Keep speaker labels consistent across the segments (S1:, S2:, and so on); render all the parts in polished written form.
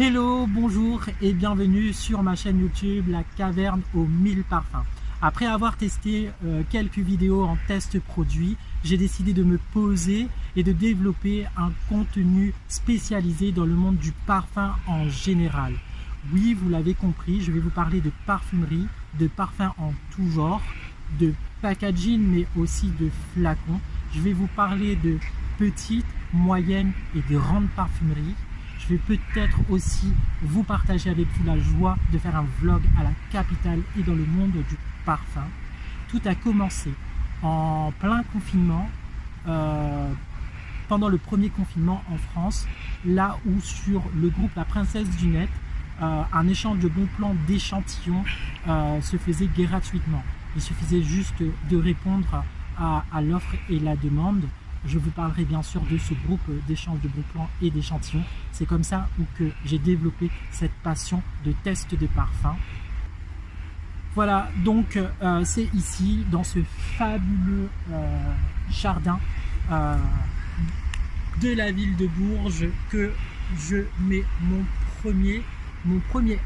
S1: Hello, bonjour et bienvenue sur ma chaîne YouTube La Caverne aux 1000 parfums. Après avoir testé quelques vidéos en test produit, j'ai décidé de me poser et de développer un contenu spécialisé dans le monde du parfum en général. Oui, vous l'avez compris, je vais vous parler de parfumerie, de parfums en tout genre, de packaging mais aussi de flacons. Je vais vous parler de petites, moyennes et grandes parfumeries. Je vais peut-être aussi vous partager avec vous la joie de faire un vlog à la capitale et dans le monde du parfum. Tout a commencé en plein confinement, pendant le premier confinement en France, là où sur le groupe La Princesse du Net, un échange de bons plans d'échantillons se faisait gratuitement. Il suffisait juste de répondre à l'offre et la demande. Je vous parlerai bien sûr de ce groupe d'échange de bons plans et d'échantillons. C'est comme ça que j'ai développé cette passion de test de parfum. Voilà, donc c'est ici, dans ce fabuleux jardin de la ville de Bourges, que je mets mon premier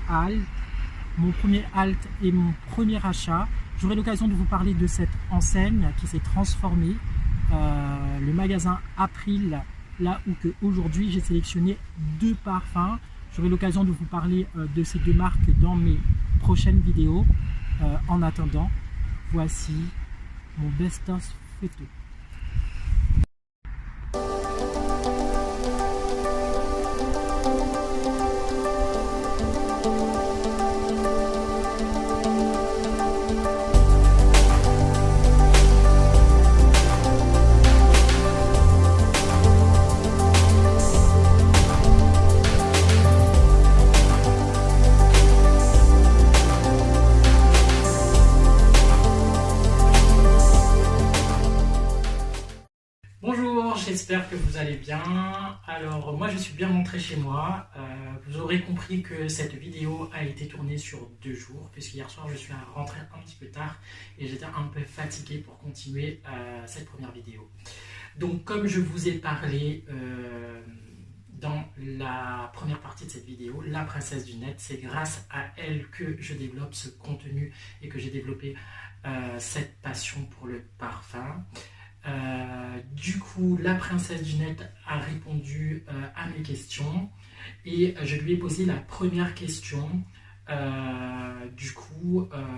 S1: halte et mon premier achat. J'aurai l'occasion de vous parler de cette enseigne qui s'est transformée, le magasin April, là où aujourd'hui j'ai sélectionné 2 parfums. J'aurai l'occasion de vous parler de ces 2 marques dans mes prochaines vidéos. En attendant, voici mon best-of photo. Bonjour, j'espère que vous allez bien. Alors moi je suis bien rentré chez moi. Vous aurez compris que cette vidéo a été tournée sur 2 jours, puisqu'hier soir je suis rentré un petit peu tard et j'étais un peu fatigué pour continuer cette première vidéo. Donc comme je vous ai parlé dans la première partie de cette vidéo, la princesse du net, c'est grâce à elle que je développe ce contenu et que j'ai développé cette passion pour le parfum. Du coup, la princesse du net a répondu à mes questions et je lui ai posé la première question.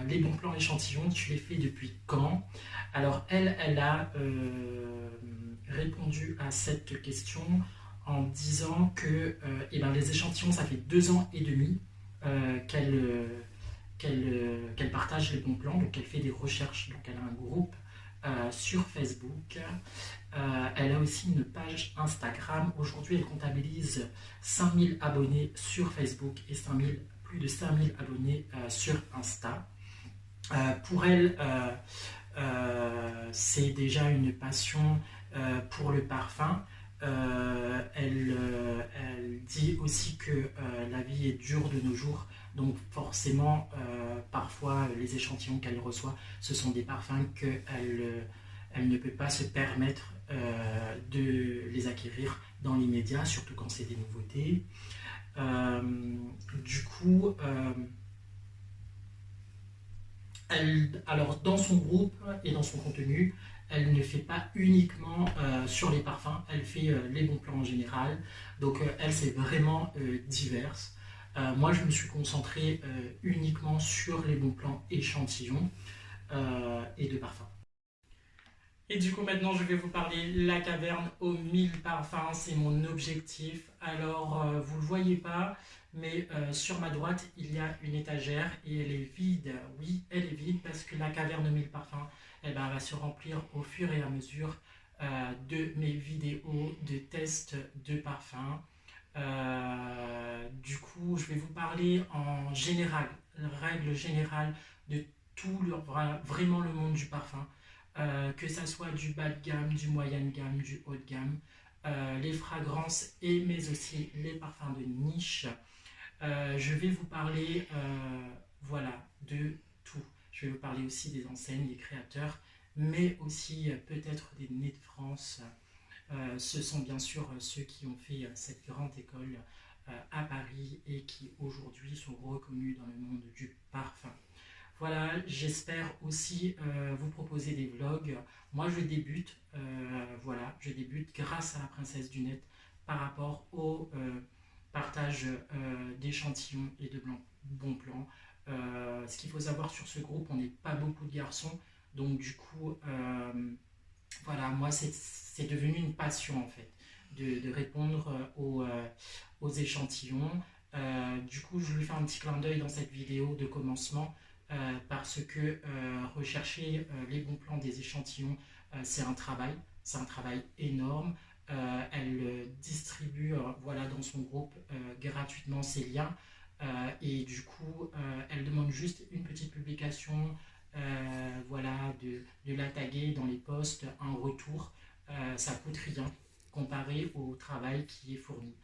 S1: Les bons plans échantillons, tu les fais depuis quand? Alors elle a répondu à cette question en disant que les échantillons, ça fait 2 ans et demi qu'elle partage les bons plans, donc elle fait des recherches, donc elle a un groupe sur Facebook. Elle a aussi une page Instagram. Aujourd'hui, elle comptabilise 5000 abonnés sur Facebook et plus de 5000 abonnés sur Insta. Pour elle, c'est déjà une passion pour le parfum. Elle dit aussi que la vie est dure de nos jours, donc forcément parfois les échantillons qu'elle reçoit, ce sont des parfums qu'elle ne peut pas se permettre de les acquérir dans l'immédiat, surtout quand c'est des nouveautés. Du coup, alors dans son groupe et dans son contenu, elle ne fait pas uniquement sur les parfums, elle fait les bons plans en général. Donc elle, c'est vraiment diverse. Moi, je me suis concentré uniquement sur les bons plans échantillons et de parfums. Et du coup, maintenant, je vais vous parler la caverne aux 1000 parfums. C'est mon objectif. Alors, vous ne le voyez pas, mais sur ma droite, il y a une étagère et elle est vide. Oui, elle est vide parce que la caverne aux 1000 parfums, elle va se remplir au fur et à mesure de mes vidéos de tests de parfums. Du coup, je vais vous parler en général, règle générale de vraiment le monde du parfum. Que ça soit du bas de gamme, du moyen de gamme, du haut de gamme, les fragrances mais aussi les parfums de niche. Je vais vous parler de tout. Je vais vous parler aussi des enseignes, des créateurs, mais aussi peut-être des nés de France. Ce sont bien sûr ceux qui ont fait cette grande école à Paris et qui aujourd'hui sont reconnus dans le monde du parfum. Voilà, j'espère aussi vous proposer des vlogs. Moi, je débute, voilà, je débute grâce à la princesse du net par rapport au partage d'échantillons et de bons plans. Ce qu'il faut savoir sur ce groupe, on n'est pas beaucoup de garçons, donc du coup, voilà, moi, c'est devenu une passion en fait, de répondre aux échantillons. Du coup, je lui fais un petit clin d'œil dans cette vidéo de commencement. Parce que rechercher les bons plans des échantillons, c'est un travail énorme. Elle distribue voilà, dans son groupe gratuitement ces liens et du coup elle demande juste une petite publication, voilà, de la taguer dans les posts, un retour, ça coûte rien comparé au travail qui est fourni.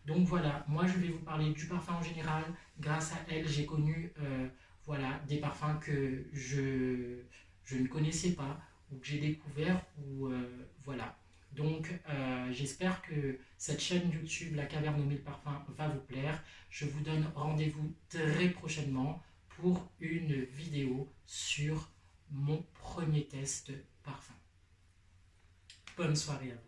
S1: Donc voilà, moi je vais vous parler du parfum en général. Grâce à elle, j'ai connu voilà, des parfums que je ne connaissais pas ou que j'ai découvert ou voilà. Donc j'espère que cette chaîne YouTube, La Caverne aux 1000 parfums, va vous plaire. Je vous donne rendez-vous très prochainement pour une vidéo sur mon premier test parfum. Bonne soirée à vous.